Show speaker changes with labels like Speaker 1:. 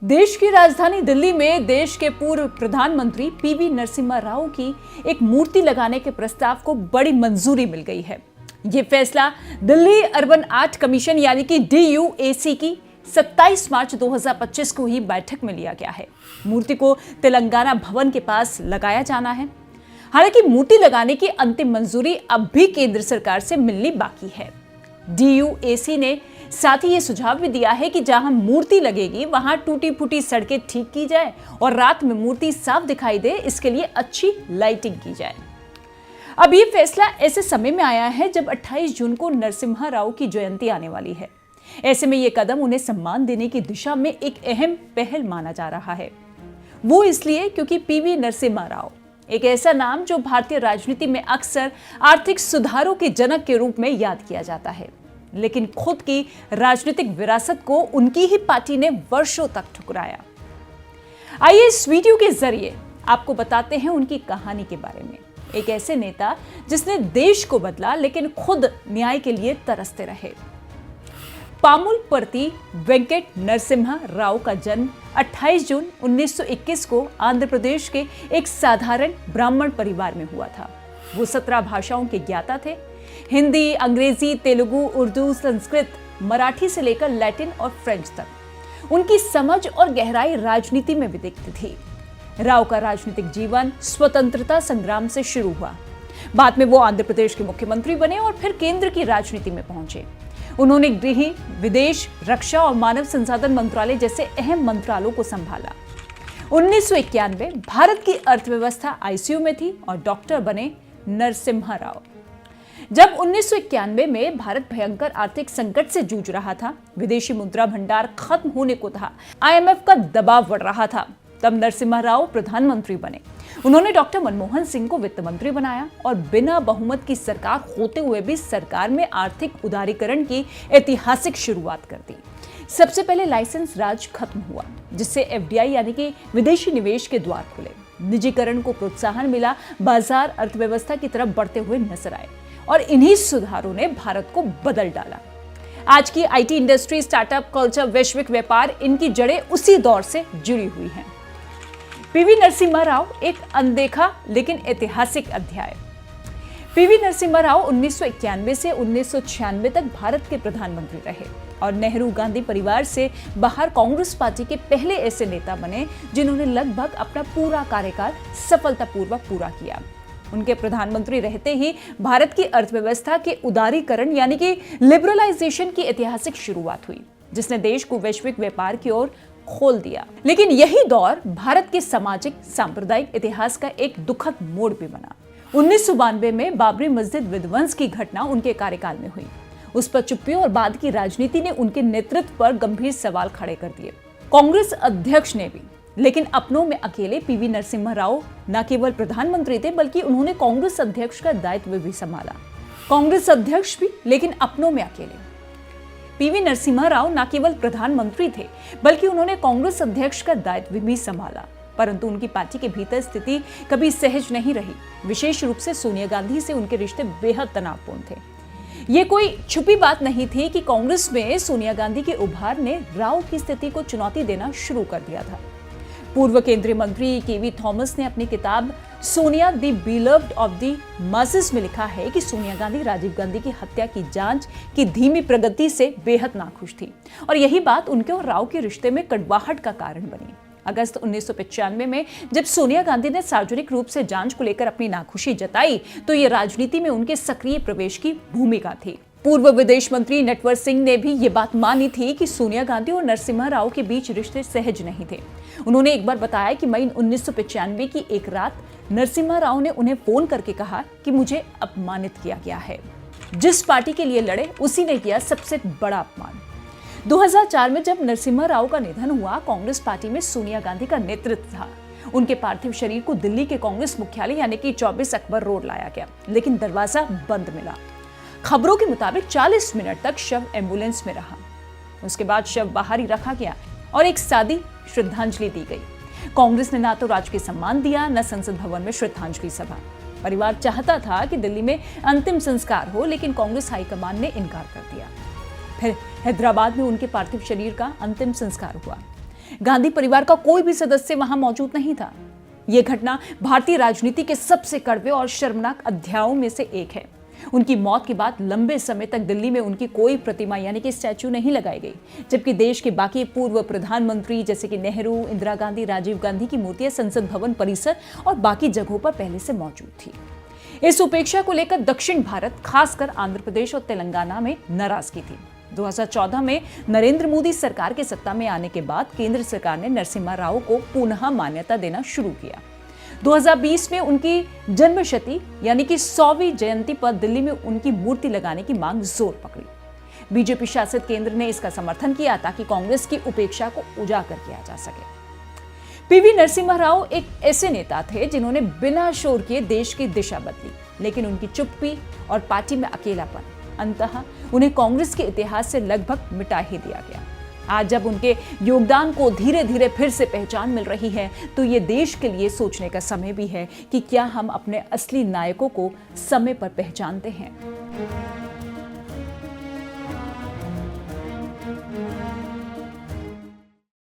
Speaker 1: देश की राजधानी दिल्ली में देश के पूर्व प्रधानमंत्री पीवी नरसिम्हा राव की एक मूर्ति लगाने के प्रस्ताव को बड़ी मंजूरी मिल गई है। ये फैसला दिल्ली अर्बन आर्ट कमीशन यानी कि DUAC की 27 मार्च 2025 को ही बैठक में लिया गया है। मूर्ति को तेलंगाना भवन के पास लगाया जाना है। हालांकि मूर्ति लगाने की अंतिम मंजूरी अब भी केंद्र सरकार से मिलनी बाकी है। DUAC ने साथ ही ये सुझाव भी दिया है कि जहां मूर्ति लगेगी वहां टूटी फूटी सड़कें ठीक की जाए और रात में मूर्ति साफ दिखाई दे, इसके लिए अच्छी लाइटिंग की जाए। अब ये फैसला ऐसे समय में आया है जब 28 जून को नरसिम्हा राव की जयंती आने वाली है। ऐसे में ये कदम उन्हें सम्मान देने की दिशा में एक अहम पहल माना जा रहा है। वो इसलिए क्योंकि पीवी नरसिम्हा राव एक ऐसा नाम जो भारतीय राजनीति में अक्सर आर्थिक सुधारों के जनक के रूप में याद किया जाता है, लेकिन खुद की राजनीतिक विरासत को उनकी ही पार्टी ने वर्षों तक ठुकराया। आइए इस वीडियो के जरिए आपको बताते हैं उनकी कहानी के बारे में। एक ऐसे नेता जिसने देश को बदला लेकिन खुद न्याय के लिए तरसते रहे। पामुलपर्ती वेंकट नरसिम्हा राव का जन्म 28 जून 1921 को आंध्र प्रदेश के एक साधारण ब्राह्मण परिवार में हुआ था। वो 17 भाषाओं के ज्ञाता थे। हिंदी, अंग्रेजी, तेलुगु, उर्दू, संस्कृत, मराठी से लेकर लैटिन और फ्रेंच तक उनकी समझ और गहराई राजनीति में भी दिखती थी। राव का राजनीतिक जीवन स्वतंत्रता संग्राम से शुरू हुआ। बाद में वो आंध्र प्रदेश के मुख्यमंत्री बने और फिर केंद्र की राजनीति में पहुंचे। उन्होंने गृह, विदेश, रक्षा और मानव संसाधन मंत्रालय जैसे अहम मंत्रालयों को संभाला। 1991 भारत की अर्थव्यवस्था ICU में थी और डॉक्टर बने नरसिम्हा राव। जब 1991 में भारत भयंकर आर्थिक संकट से जूझ रहा था, विदेशी मुद्रा भंडार खत्म होने को था, IMF का दबाव बढ़ रहा था, तब नरसिम्हा राव प्रधानमंत्री बने। उन्होंने डॉक्टर मनमोहन सिंह को वित्त मंत्री बनाया और बिना बहुमत की सरकार होते हुए भी सरकार में आर्थिक उदारीकरण की ऐतिहासिक शुरुआत कर दी। सबसे पहले लाइसेंस राज खत्म हुआ, जिससे FDI यानी कि विदेशी निवेश के द्वार खुले। निजीकरण को प्रोत्साहन मिला, बाजार अर्थव्यवस्था की तरफ बढ़ते हुए नजर आए और इन्हीं सुधारों ने भारत को बदल डाला। आज की IT इंडस्ट्री, स्टार्टअप कल्चर, वैश्विक व्यापार, इनकी जड़ें उसी दौर से जुड़ी हुई हैं। पीवी नरसिम्हा राव एक अनदेखा लेकिन ऐतिहासिक अध्याय। पीवी नरसिम्हा राव 1991 से 1996 तक भारत के प्रधानमंत्री रहे और नेहरू गांधी परिवार से बाहर कांग्रेस पार्टी के पहले ऐसे नेता बने जिन्होंने लगभग अपना पूरा कार्यकाल सफलतापूर्वक पूरा किया। उनके प्रधानमंत्री रहते ही भारत की अर्थव्यवस्था के उदारीकरण यानी कि लिबरलाइजेशन की ऐतिहासिक शुरुआत हुई, जिसने देश को वैश्विक व्यापार की ओर खोल दिया। लेकिन यही दौर भारत के सामाजिक सांप्रदायिक इतिहास का एक दुखद मोड़ भी बना। 1992 में बाबरी मस्जिद विध्वंस की घटना उनके कार्यकाल में हुई। उस पर चुप्पी और बाद की राजनीति ने उनके नेतृत्व पर गंभीर सवाल खड़े कर दिए। कांग्रेस अध्यक्ष ने भी, लेकिन अपनों में अकेले पीवी नरसिम्हा राव न केवल प्रधानमंत्री थे बल्कि उन्होंने कांग्रेस अध्यक्ष का दायित्व भी संभाला। कांग्रेस अध्यक्ष भी, लेकिन अपनों में अकेले। पीवी नरसिम्हा राव न केवल प्रधानमंत्री थे बल्कि उन्होंने कांग्रेस अध्यक्ष का दायित्व भी संभाला, परंतु उनकी पार्टी के भीतर स्थिति कभी सहज नहीं रही। विशेष रूप से सोनिया गांधी से उनके रिश्ते बेहद तनावपूर्ण थे। ये कोई छुपी बात नहीं थी कि कांग्रेस में सोनिया गांधी के उभार ने राव की स्थिति को चुनौती देना शुरू कर दिया था। पूर्व केंद्रीय मंत्री KV थॉमस ने अपनी किताब Sonia the beloved of the masses में लिखा है कि सोनिया गांधी राजीव गांधी की हत्या की जांच की धीमी प्रगति से बेहद नाखुश थी और यही बात उनके और राव के रिश्ते में कड़वाहट का कारण बनी। अगस्त 1995 में जब सोनिया गांधी ने सार्वजनिक रूप से जांच को लेकर अपनी नाखुशी जताई तो ये राजनीति में उनके सक्रिय प्रवेश की भूमिका थी। पूर्व विदेश मंत्री नटवर सिंह ने भी ये बात मानी थी कि सोनिया गांधी और नरसिम्हा राव के बीच रिश्ते सहज नहीं थे। उन्होंने एक बार बताया कि मई 1995 की एक रात नरसिम्हा राव ने उन्हें फोन करके कहा कि मुझे अपमानित किया गया है। जिस पार्टी के लिए लड़े उसी ने किया सबसे बड़ा अपमान। 2004 में जब नरसिम्हा राव का निधन हुआ, कांग्रेस पार्टी में सोनिया गांधी का नेतृत्व था। उनके पार्थिव शरीर को दिल्ली के कांग्रेस मुख्यालय यानी कि 24 अकबर रोड लाया गया, लेकिन दरवाजा बंद मिला। खबरों के मुताबिक 40 मिनट तक शव एम्बुलेंस में रहा। उसके बाद शव बाहर ही रखा गया और एक सादी श्रद्धांजलि दी गई। कांग्रेस ने ना तो राजकीय सम्मान दिया, न संसद भवन में श्रद्धांजलि सभा। परिवार चाहता था कि दिल्ली में अंतिम संस्कार हो, लेकिन कांग्रेस हाईकमान ने इनकार कर दिया। फिर हैदराबाद में उनके पार्थिव शरीर का अंतिम संस्कार हुआ। गांधी परिवार का कोई भी सदस्य वहां मौजूद नहीं था। यह घटना भारतीय राजनीति के सबसे कड़वे और शर्मनाक अध्यायों में से एक है। उनकी मौत के बाद लंबे समय तक दिल्ली में उनकी कोई प्रतिमा यानी कि स्टैच्यू नहीं लगाई गई, जबकि देश के बाकी पूर्व प्रधानमंत्री जैसे कि नेहरू, इंदिरा गांधी, राजीव गांधी की मूर्तियां संसद भवन परिसर और बाकी जगहों पर पहले से मौजूद थी। इस उपेक्षा को लेकर दक्षिण भारत, खासकर आंध्र प्रदेश और तेलंगाना में नाराजगी थी। 2014 में नरेंद्र मोदी सरकार के सत्ता में आने के बाद केंद्र सरकार ने नरसिम्हा राव को पुनः मान्यता देना शुरू किया। 2020 में उनकी जन्मशती यानी कि 100वीं जयंती पर दिल्ली में उनकी मूर्ति लगाने की मांग जोर पकड़ी। बीजेपी शासित केंद्र ने इसका समर्थन किया ताकि कांग्रेस की उपेक्षा को उजागर किया जा सके। पीवी नरसिम्हा राव एक ऐसे नेता थे जिन्होंने बिना शोर किए देश की दिशा बदली, लेकिन उनकी चुप्पी और पार्टी में अकेलापन अंततः उन्हें कांग्रेस के इतिहास से लगभग मिटा ही दिया गया। आज जब उनके योगदान को धीरे धीरे फिर से पहचान मिल रही है, तो ये देश के लिए सोचने का समय भी है कि क्या हम अपने असली नायकों को समय पर पहचानते हैं।